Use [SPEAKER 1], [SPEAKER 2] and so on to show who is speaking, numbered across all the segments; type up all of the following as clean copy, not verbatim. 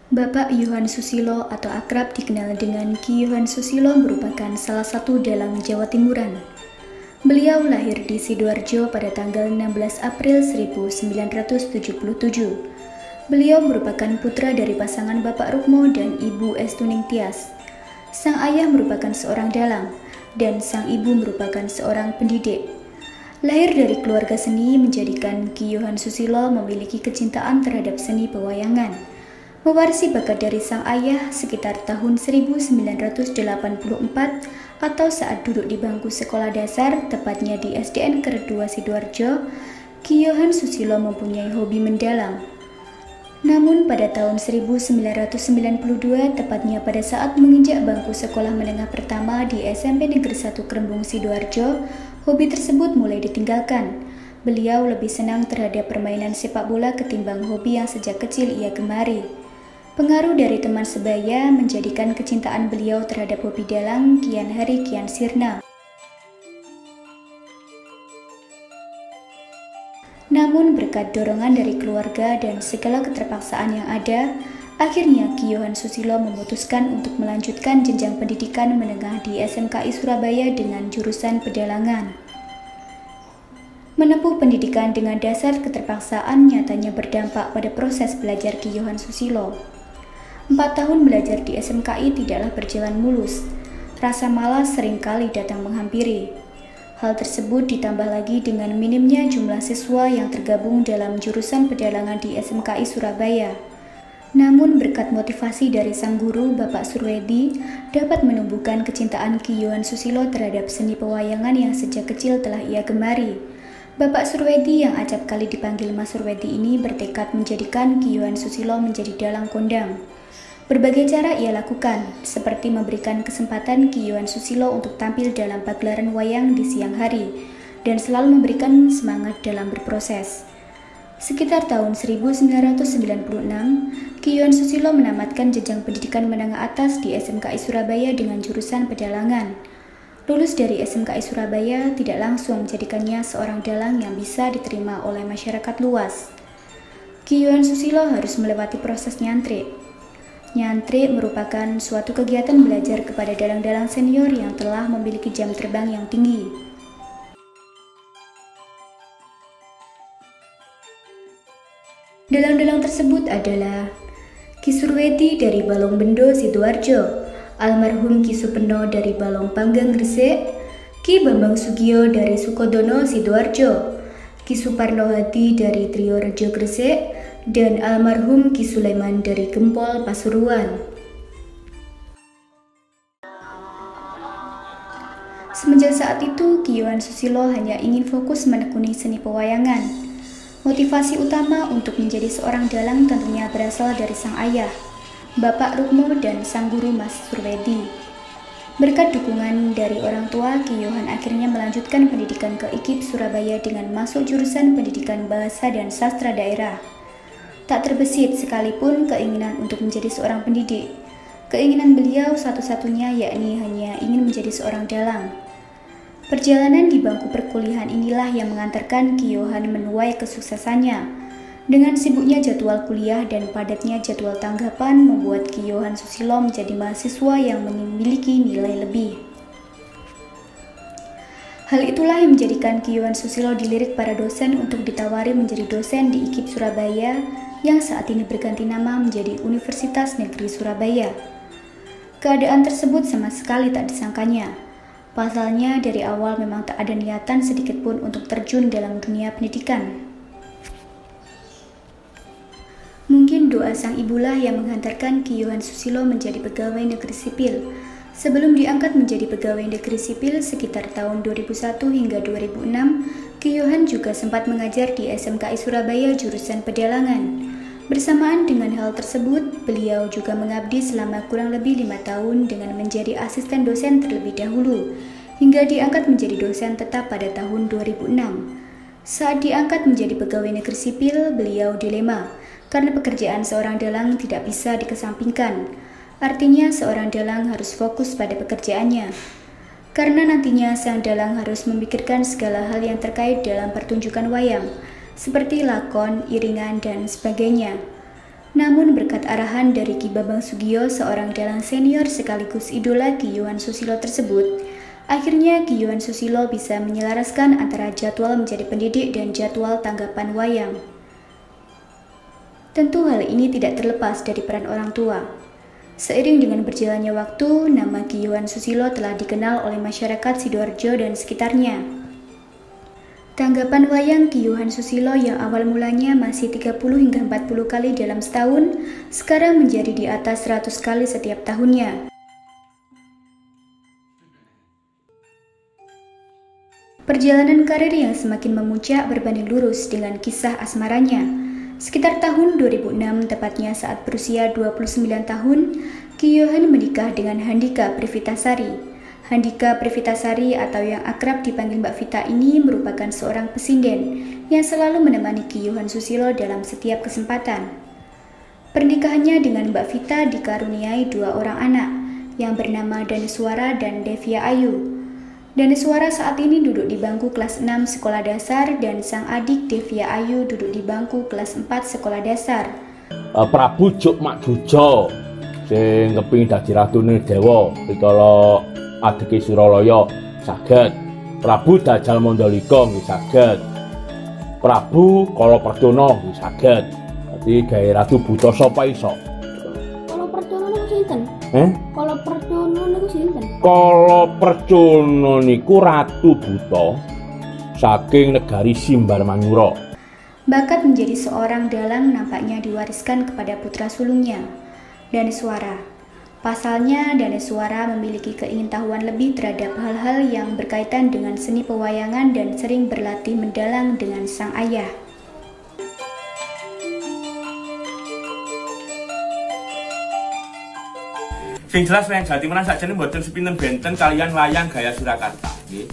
[SPEAKER 1] Bapak Yohan Susilo atau akrab dikenal dengan Ki Yohan Susilo merupakan salah satu dalang Jawa Timuran. Beliau lahir di Sidoarjo pada tanggal 16 April 1977. Beliau merupakan putra dari pasangan Bapak Rukmo dan Ibu Estuning Tias. Sang ayah merupakan seorang dalang dan sang ibu merupakan seorang pendidik. Lahir dari keluarga seni menjadikan Ki Yohan Susilo memiliki kecintaan terhadap seni pewayangan. Mewarisi bakat dari sang ayah sekitar tahun 1984 atau saat duduk di bangku sekolah dasar, tepatnya di SDN Kerdua Sidoarjo, Ki Yohan Susilo mempunyai hobi mendalang. Namun pada tahun 1992, tepatnya pada saat menginjak bangku sekolah menengah pertama di SMP Negeri 1 Krembung Sidoarjo, hobi tersebut mulai ditinggalkan. Beliau lebih senang terhadap permainan sepak bola ketimbang hobi yang sejak kecil ia gemari. Pengaruh dari teman sebaya menjadikan kecintaan beliau terhadap hobi dalang kian hari kian sirna. Namun berkat dorongan dari keluarga dan segala keterpaksaan yang ada, akhirnya Ki Yohan Susilo memutuskan untuk melanjutkan jenjang pendidikan menengah di SMKI Surabaya dengan jurusan pedalangan. Menempuh pendidikan dengan dasar keterpaksaan nyatanya berdampak pada proses belajar Ki Yohan Susilo. 4 tahun belajar di SMKI tidaklah berjalan mulus. Rasa malas seringkali datang menghampiri. Hal tersebut ditambah lagi dengan minimnya jumlah siswa yang tergabung dalam jurusan pedalangan di SMKI Surabaya. Namun berkat motivasi dari sang guru Bapak Surwedi dapat menumbuhkan kecintaan Ki Yohan Susilo terhadap seni pewayangan yang sejak kecil telah ia gemari. Bapak Surwedi yang acap kali dipanggil Mas Surwedi ini bertekad menjadikan Ki Yohan Susilo menjadi dalang kondang. Berbagai cara ia lakukan, seperti memberikan kesempatan Ki Yohan Susilo untuk tampil dalam pagelaran wayang di siang hari, dan selalu memberikan semangat dalam berproses. Sekitar tahun 1996, Ki Yohan Susilo menamatkan jenjang pendidikan menengah atas di SMKI Surabaya dengan jurusan pedalangan. Lulus dari SMKI Surabaya tidak langsung menjadikannya seorang dalang yang bisa diterima oleh masyarakat luas. Ki Yohan Susilo harus melewati proses nyantrik. Nyantrik merupakan suatu kegiatan belajar kepada dalang-dalang senior yang telah memiliki jam terbang yang tinggi. Dalang-dalang tersebut adalah Ki Surwedi dari Balong Bendo Sidoarjo, almarhum Ki Supeno dari Balong Panggang Gresik, Ki Bambang Sugio dari Sukodono Sidoarjo, Ki Suparno Hadi dari Trio Rejo Gresik, dan almarhum Ki Sulaiman dari Gempol Pasuruan. Semenjak saat itu, Ki Yohan Susilo hanya ingin fokus menekuni seni pewayangan. Motivasi utama untuk menjadi seorang dalang tentunya berasal dari sang ayah, Bapak Rukmo dan sang guru Mas Surwedi. Berkat dukungan dari orang tua, Ki Yohan akhirnya melanjutkan pendidikan ke IKIP Surabaya dengan masuk jurusan pendidikan bahasa dan sastra daerah. Tak terbesit sekalipun keinginan untuk menjadi seorang pendidik. Keinginan beliau satu-satunya yakni hanya ingin menjadi seorang dalang. Perjalanan di bangku perkuliahan inilah yang mengantarkan Ki Yohan menuai kesuksesannya. Dengan sibuknya jadwal kuliah dan padatnya jadwal tanggapan membuat Ki Yohan Susilo menjadi mahasiswa yang memiliki nilai lebih. Hal itulah yang menjadikan Ki Yohan Susilo dilirik para dosen untuk ditawari menjadi dosen di IKIP Surabaya yang saat ini berganti nama menjadi Universitas Negeri Surabaya. Keadaan tersebut sama sekali tak disangkanya. Pasalnya dari awal memang tak ada niatan sedikit pun untuk terjun dalam dunia pendidikan. Mungkin doa sang ibulah yang menghantarkan Ki Yohan Susilo menjadi pegawai negeri sipil. Sebelum diangkat menjadi pegawai negeri sipil sekitar tahun 2001 hingga 2006, Ki Yohan juga sempat mengajar di SMKI Surabaya jurusan pedalangan. Bersamaan dengan hal tersebut, beliau juga mengabdi selama kurang lebih 5 tahun dengan menjadi asisten dosen terlebih dahulu, hingga diangkat menjadi dosen tetap pada tahun 2006. Saat diangkat menjadi pegawai negeri sipil, beliau dilema, karena pekerjaan seorang dalang tidak bisa dikesampingkan. Artinya seorang dalang harus fokus pada pekerjaannya. Karena nantinya sang dalang harus memikirkan segala hal yang terkait dalam pertunjukan wayang, seperti lakon, iringan, dan sebagainya. Namun berkat arahan dari Ki Bambang Sugiyo, seorang dalang senior sekaligus idola Ki Yohan Susilo tersebut, akhirnya Ki Yohan Susilo bisa menyelaraskan antara jadwal menjadi pendidik dan jadwal tanggapan wayang. Tentu hal ini tidak terlepas dari peran orang tua. Seiring dengan berjalannya waktu, nama Ki Yohan Susilo telah dikenal oleh masyarakat Sidoarjo dan sekitarnya. Tanggapan wayang Ki Yohan Susilo yang awal mulanya masih 30 hingga 40 kali dalam setahun, sekarang menjadi di atas 100 kali setiap tahunnya. Perjalanan karir yang semakin memuncak berbanding lurus dengan kisah asmaranya. Sekitar tahun 2006, tepatnya saat berusia 29 tahun, Ki Yohan menikah dengan Handika Privitasari. Handika Privitasari atau yang akrab dipanggil Mbak Vita ini merupakan seorang pesinden yang selalu menemani Ki Yohan Susilo dalam setiap kesempatan. Pernikahannya dengan Mbak Vita dikaruniai 2 orang anak yang bernama Daneswara dan Devia Ayu. Daneswara saat ini duduk di bangku kelas 6 sekolah dasar dan sang adik Devia Ayu duduk di bangku kelas 4 sekolah dasar.
[SPEAKER 2] Prabu Juk Mak Jujo sing kepingin dadi ratune dewa rikala adike Suralaya saged. Prabu Dajjal Mandalika nggih saged. Prabu Kalapercana nggih saged. Dadi gawe ratu buta sapa iso.
[SPEAKER 3] Kalapercana niku sinten? Kalapercana niku sinten?
[SPEAKER 2] Kalapercana niku ratu buta saking negari Simbar Manyura.
[SPEAKER 1] Bakat menjadi seorang dalang nampaknya diwariskan kepada putra sulungnya, Daneswara. Pasalnya, Daneswara memiliki keingintahuan lebih terhadap hal-hal yang berkaitan dengan seni pewayangan dan sering berlatih mendalang dengan sang ayah.
[SPEAKER 4] Sing jelas wayang Jawa Timuran sakjane mboten sepinten benten kalian wayang gaya Surakarta nggih.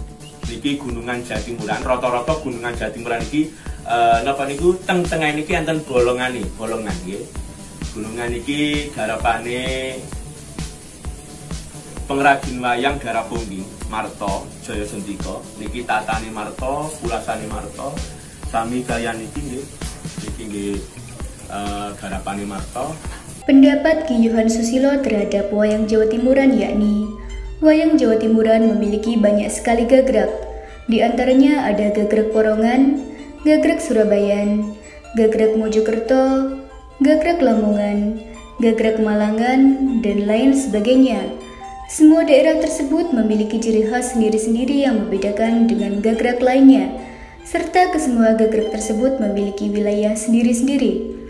[SPEAKER 4] Niki gunungan Jawa Timuran, rata-rata gunungan Jawa Timuran iki napa niku teng-tengah niki enten bolongan nggih. Gunungan iki garapane pengrajin wayang Darapunggi Marto Jaya Sendika. Niki tatane Marto, pulasane Marto, sami kaliyan niki nggih. Niki nggih garapane Marto.
[SPEAKER 1] Pendapat Ki Yohan Susilo terhadap wayang Jawa Timuran yakni, wayang Jawa Timuran memiliki banyak sekali gagrag. Di antaranya ada gagrag Porongan, gagrag Surabayan, gagrag Mojokerto, gagrag Lamongan, gagrag Malangan, dan lain sebagainya. Semua daerah tersebut memiliki ciri khas sendiri-sendiri yang membedakan dengan gagrag lainnya, serta kesemua gagrag tersebut memiliki wilayah sendiri-sendiri.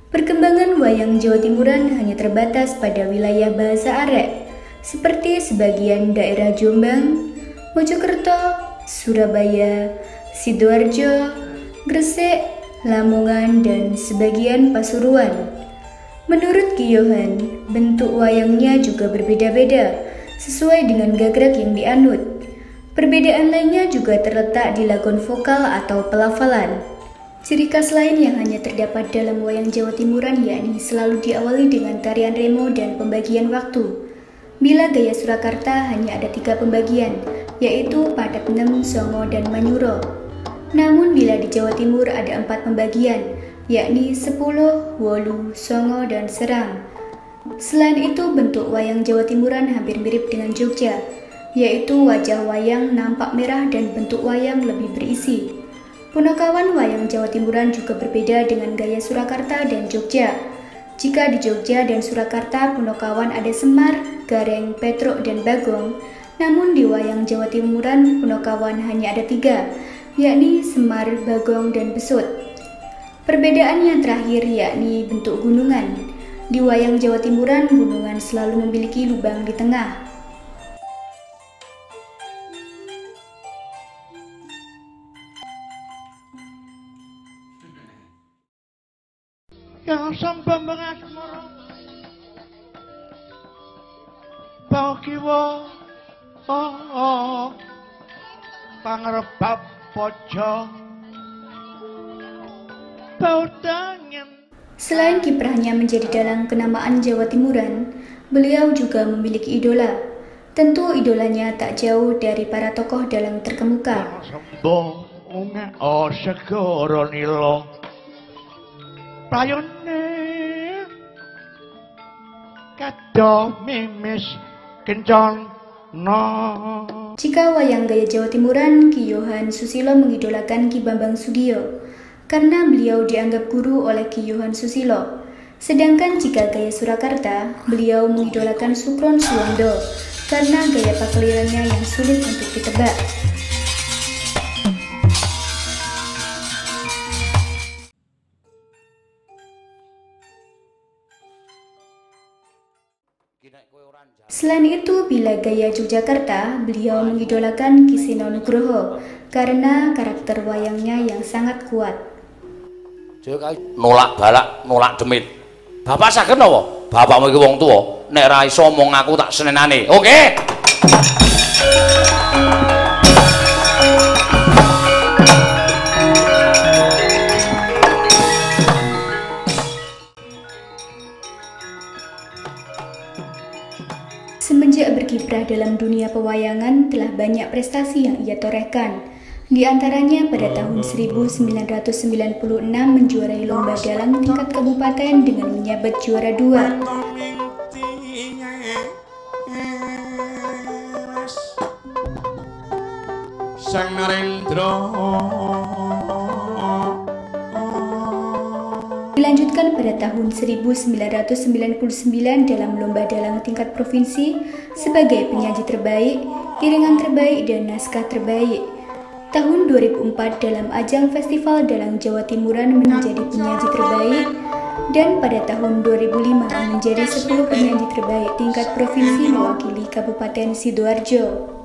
[SPEAKER 1] Perkembangan wayang Jawa Timuran hanya terbatas pada wilayah bahasa Arek, seperti sebagian daerah Jombang, Mojokerto, Surabaya, Sidoarjo, Gresik, Lamongan, dan sebagian Pasuruan. Menurut Ki Yohan, bentuk wayangnya juga berbeda-beda, sesuai dengan gagrag yang dianut. Perbedaan lainnya juga terletak di lagon vokal atau pelafalan. Ciri khas lain yang hanya terdapat dalam wayang Jawa Timuran yakni selalu diawali dengan tarian remo dan pembagian waktu. Bila gaya Surakarta hanya ada 3 pembagian, yaitu Padat 6, Songo, dan Manyuro. Namun bila di Jawa Timur ada 4 pembagian, yakni 10, Wolu, Songo, dan Serang. Selain itu, bentuk wayang Jawa Timuran hampir mirip dengan Jogja, yaitu wajah wayang nampak merah dan bentuk wayang lebih berisi. Punakawan wayang Jawa Timuran juga berbeda dengan gaya Surakarta dan Jogja. Jika di Jogja dan Surakarta punakawan ada Semar, Gareng, Petruk, dan Bagong, namun di wayang Jawa Timuran punakawan hanya ada 3, yakni Semar, Bagong, dan Besut. Perbedaan yang terakhir yakni bentuk gunungan. Di wayang Jawa Timuran, gunungan selalu memiliki lubang di tengah.
[SPEAKER 5] Bau kiwa pangrepap pojo bau tangan.
[SPEAKER 1] Selain kiprahnya menjadi dalang kenamaan Jawa Timuran, beliau juga memiliki idola. Tentu idolanya tak jauh dari para tokoh dalang terkemuka.
[SPEAKER 5] Segoro nilo prayone kado mimis kencon no.
[SPEAKER 1] Jika wayang gaya Jawa Timuran, Ki Yohan Susilo mengidolakan Ki Bambang Sugiyo karena beliau dianggap guru oleh Ki Yohan Susilo. Sedangkan jika gaya Surakarta, beliau mengidolakan Sukron Suwondo karena gaya paklirannya yang sulit untuk ditebak. Selain itu, bila gaya Yogyakarta, beliau mengidolakan Ki Seno Nugroho karena karakter wayangnya yang sangat kuat.
[SPEAKER 6] Nolak balak, nolak demit. Bapak saged napa? Bapak iki wong tuwa, nek ra iso omong aku tak senenane. Oke.
[SPEAKER 1] Semenjak berkiprah dalam dunia pewayangan, telah banyak prestasi yang ia torehkan. Di antaranya pada tahun 1996 menjuarai lomba dalang tingkat kabupaten dengan menyabat juara 2.
[SPEAKER 5] Sang Narendra
[SPEAKER 1] Dilanjutkan pada tahun 1999 dalam lomba dalang tingkat provinsi sebagai penyaji terbaik, iringan terbaik, dan naskah terbaik. Tahun 2004 dalam ajang Festival Dalang Jawa Timuran menjadi penyaji terbaik, dan pada tahun 2005 menjadi 10 penyaji terbaik tingkat provinsi mewakili Kabupaten Sidoarjo.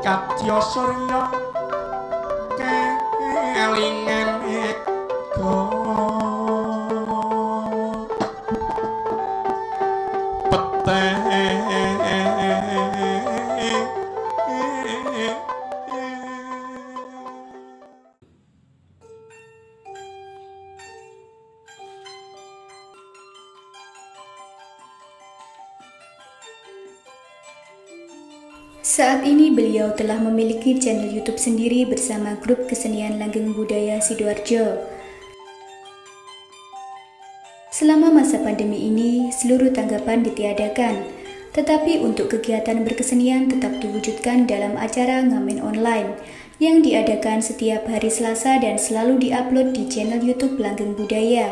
[SPEAKER 5] Katya surya kelingan eko
[SPEAKER 1] Saat ini beliau telah memiliki channel YouTube sendiri bersama grup kesenian Langgeng Budaya Sidoarjo. Selama masa pandemi ini, seluruh tanggapan ditiadakan, tetapi untuk kegiatan berkesenian tetap diwujudkan dalam acara ngamen online yang diadakan setiap hari Selasa dan selalu diupload di channel YouTube Langgeng Budaya.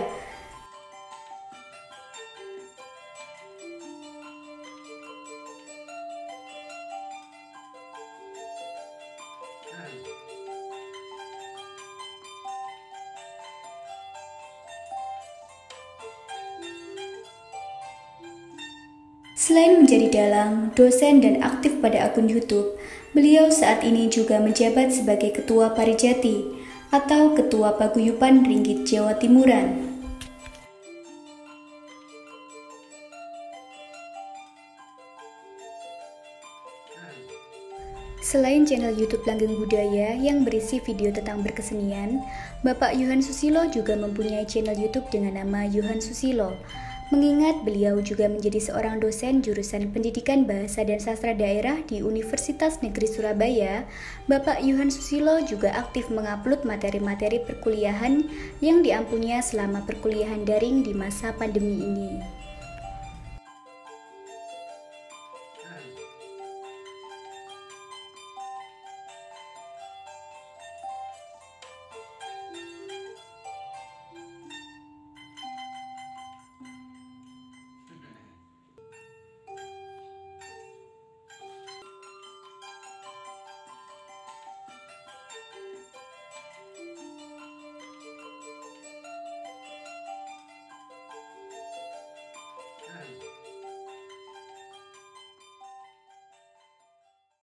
[SPEAKER 1] Selain menjadi dalang, dosen, dan aktif pada akun YouTube, beliau saat ini juga menjabat sebagai Ketua Parijati atau Ketua Paguyuban Ringgit Jawa Timuran. Selain channel YouTube Langgeng Budaya yang berisi video tentang berkesenian, Bapak Yohan Susilo juga mempunyai channel YouTube dengan nama Yohan Susilo. Mengingat beliau juga menjadi seorang dosen jurusan Pendidikan Bahasa dan Sastra Daerah di Universitas Negeri Surabaya, Bapak Yohan Susilo juga aktif mengupload materi-materi perkuliahan yang diampunya selama perkuliahan daring di masa pandemi ini.